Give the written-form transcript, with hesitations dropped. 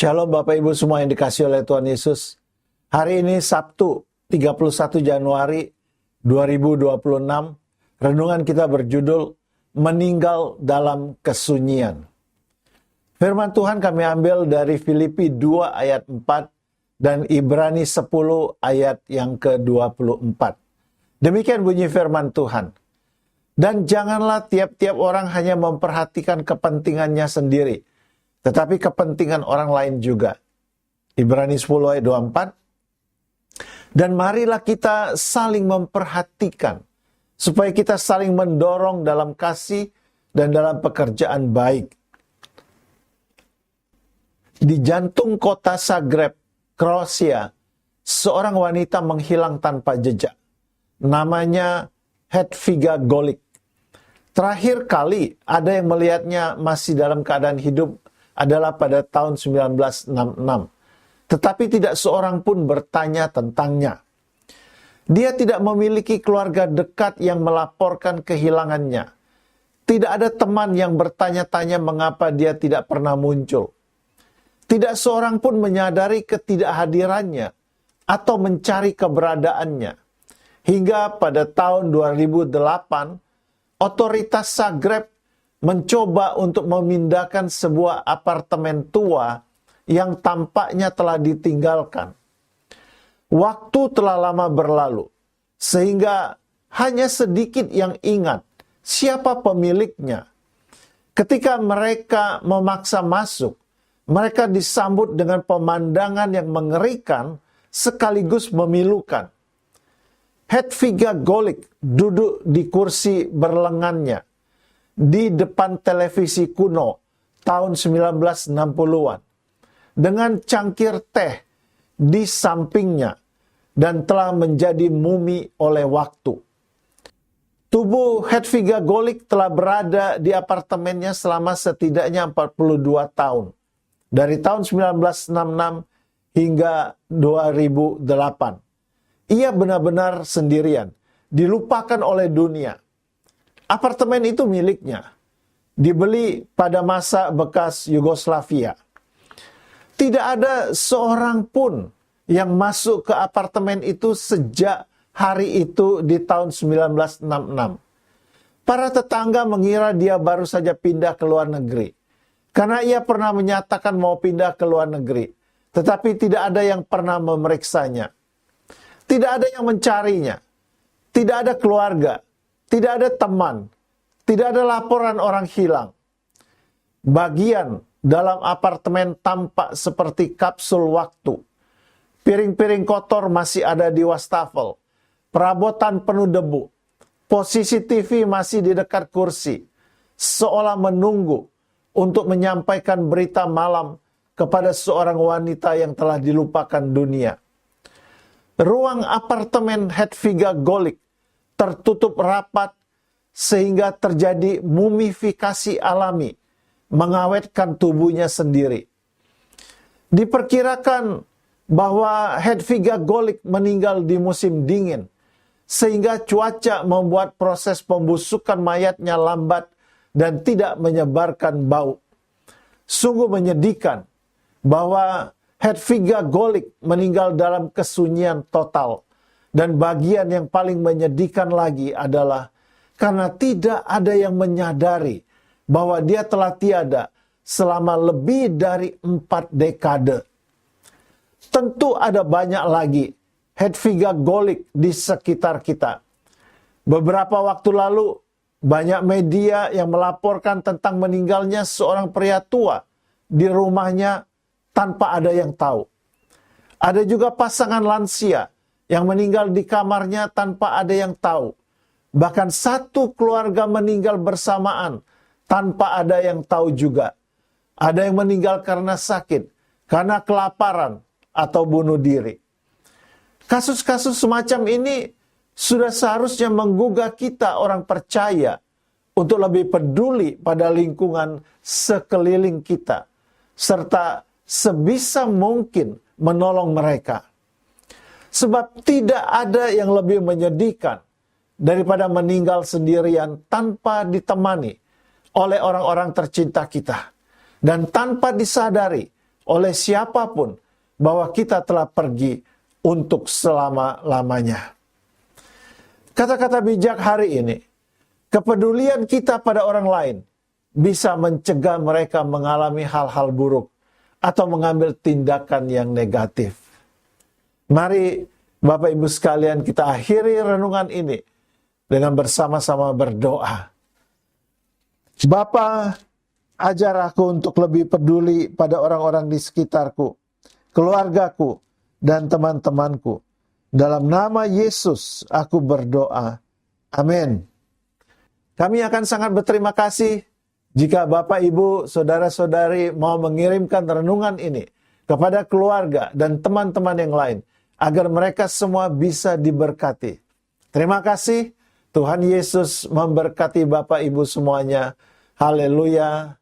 Shalom Bapak Ibu semua yang dikasihi oleh Tuhan Yesus. Hari ini Sabtu 31 Januari 2026. Renungan kita berjudul Meninggal dalam Kesunyian. Firman Tuhan kami ambil dari Filipi 2 ayat 4 dan Ibrani 10 ayat yang ke-24. Demikian bunyi firman Tuhan. Dan janganlah tiap-tiap orang hanya memperhatikan kepentingannya sendiri, tetapi kepentingan orang lain juga. Ibrani 10 ayat 24. Dan marilah kita saling memperhatikan, supaya kita saling mendorong dalam kasih dan dalam pekerjaan baik. Di jantung kota Zagreb, Kroasia, seorang wanita menghilang tanpa jejak. Namanya Hedviga Golik. Terakhir kali ada yang melihatnya masih dalam keadaan hidup adalah pada tahun 1966. Tetapi tidak seorang pun bertanya tentangnya. Dia tidak memiliki keluarga dekat yang melaporkan kehilangannya. Tidak ada teman yang bertanya-tanya mengapa dia tidak pernah muncul. Tidak seorang pun menyadari ketidakhadirannya atau mencari keberadaannya. Hingga pada tahun 2008, otoritas Zagreb mencoba untuk memindahkan sebuah apartemen tua yang tampaknya telah ditinggalkan. Waktu telah lama berlalu, sehingga hanya sedikit yang ingat siapa pemiliknya. Ketika mereka memaksa masuk, mereka disambut dengan pemandangan yang mengerikan sekaligus memilukan. Hedviga Golik duduk di kursi berlengannya di depan televisi kuno tahun 1960-an dengan cangkir teh di sampingnya dan telah menjadi mumi oleh waktu. Tubuh Hedviga Golik telah berada di apartemennya selama setidaknya 42 tahun. Dari tahun 1966 hingga 2008. Ia benar-benar sendirian, dilupakan oleh dunia. Apartemen itu miliknya, dibeli pada masa bekas Yugoslavia. Tidak ada seorang pun yang masuk ke apartemen itu sejak hari itu di tahun 1966. Para tetangga mengira dia baru saja pindah ke luar negeri, karena ia pernah menyatakan mau pindah ke luar negeri, tetapi tidak ada yang pernah memeriksanya. Tidak ada yang mencarinya, tidak ada keluarga, tidak ada teman, tidak ada laporan orang hilang. Bagian dalam apartemen tampak seperti kapsul waktu. Piring-piring kotor masih ada di wastafel. Perabotan penuh debu. Posisi TV masih di dekat kursi, seolah menunggu untuk menyampaikan berita malam kepada seorang wanita yang telah dilupakan dunia. Ruang apartemen Hedviga Golik tertutup rapat sehingga terjadi mumifikasi alami, mengawetkan tubuhnya sendiri. Diperkirakan bahwa Hedviga Golik meninggal di musim dingin, sehingga cuaca membuat proses pembusukan mayatnya lambat dan tidak menyebarkan bau. Sungguh menyedihkan bahwa Hedviga Golik meninggal dalam kesunyian total. Dan bagian yang paling menyedihkan lagi adalah karena tidak ada yang menyadari bahwa dia telah tiada selama lebih dari 4 dekade. Tentu ada banyak lagi Hedviga Golik di sekitar kita. Beberapa waktu lalu, banyak media yang melaporkan tentang meninggalnya seorang pria tua di rumahnya tanpa ada yang tahu. Ada juga pasangan lansia yang meninggal di kamarnya tanpa ada yang tahu. Bahkan satu keluarga meninggal bersamaan tanpa ada yang tahu juga. Ada yang meninggal karena sakit, karena kelaparan, atau bunuh diri. Kasus-kasus semacam ini sudah seharusnya menggugah kita orang percaya untuk lebih peduli pada lingkungan sekeliling kita, serta sebisa mungkin menolong mereka. Sebab tidak ada yang lebih menyedihkan daripada meninggal sendirian tanpa ditemani oleh orang-orang tercinta kita. Dan tanpa disadari oleh siapapun bahwa kita telah pergi untuk selama-lamanya. Kata-kata bijak hari ini, kepedulian kita pada orang lain bisa mencegah mereka mengalami hal-hal buruk atau mengambil tindakan yang negatif. Mari Bapak Ibu sekalian, kita akhiri renungan ini dengan bersama-sama berdoa. Bapa, ajar aku untuk lebih peduli pada orang-orang di sekitarku, keluargaku, dan teman-temanku. Dalam nama Yesus aku berdoa. Amin. Kami akan sangat berterima kasih jika Bapak, Ibu, Saudara-saudari mau mengirimkan renungan ini kepada keluarga dan teman-teman yang lain, agar mereka semua bisa diberkati. Terima kasih. Tuhan Yesus memberkati Bapak Ibu semuanya. Haleluya.